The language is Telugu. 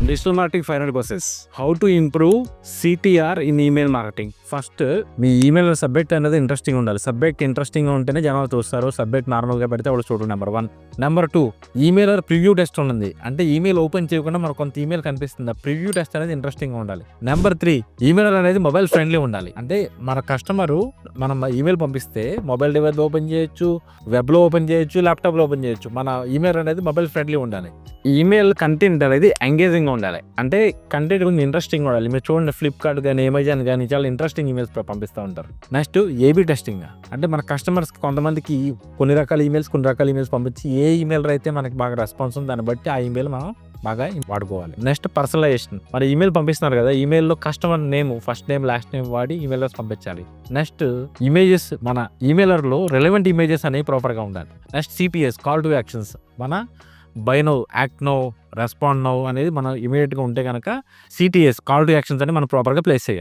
Digital marketing 500 process. How to improve CTR in email marketing. First me email subject అనేది ఇంట్రెస్టింగ్ ఉండాలి. సబ్జెక్ట్ ఇంట్రెస్టింగ్ ఉంటేనే జనాలు చూస్తారు. సబ్జెక్ట్ నార్మల్గా పెడితే వాళ్ళు చూడరు. Number 1. Number 2, email preview test ఉంది. అంటే ఈమెయిల్ ఓపెన్ చేయకుండా మనకు కొంత ఈమెయిల్ కనిపిస్తుంది. ప్రివ్యూ టెస్ట్ అనేది ఇంట్రెస్టింగ్ ఉండాలి. నెంబర్ 3, ఈమెయిల్ అనేది మొబైల్ ఫ్రెండ్లీ ఉండాలి. అంటే మన కస్టమరు మనం ఈమెయిల్ పంపిస్తే మొబైల్ డివైస్ ఓపెన్ చేయొచ్చు, వెబ్లో ఓపెన్ చేయొచ్చు, ల్యాప్టాప్లో ఓపెన్ చేయొచ్చు. మన ఈమెయిల్ అనేది మొబైల్ ఫ్రెండ్లీ ఉండాలి. ఈమెయిల్ కంటెంట్ అనేది ఎంగేజింగ్ ఉండాలి. అంటే కంటెంట్ కొంచెం ఇంట్రెస్టింగ్ ఉండాలి. మీరు చూడండి, ఫ్లిప్కార్ట్ కానీ అమెజాన్ కానీ చాలా ఇంట్రెస్టింగ్ ఈమెయిల్స్ పంపిస్తూ ఉంటారు. Next AB testing. అంటే మన కస్టమర్స్ కొంతమందికి కొన్ని రకాల ఈమెయిల్స్ పంపించి ఏ ఈమెయిల్ అయితే మనకి బాగా రెస్పాన్స్ ఉంది దాన్ని బట్టి ఆ ఈమెయిల్ మనం బాగా వాడుకోవాలి. Next personalisation. మరి ఈమెయిల్ పంపిస్తున్నారు కదా, ఈమెయిల్లో customer name, first name, last name వాడి ఈమెయిల్స్ పంపించాలి. నెక్స్ట్ ఇమేజెస్, మన ఈమెయిలర్లో రిలవెంట్ ఇమేజెస్ అనేవి ప్రాపర్గా ఉండాలి. Next CPS, call to actions. మన buy now, act now, respond now అనేది మనం ఇమీడియట్గా ఉంటే కనుక CTS, కాల్ టు యాక్షన్స్ అని మనం ప్రాపర్గా ప్లేస్ చేయాలి.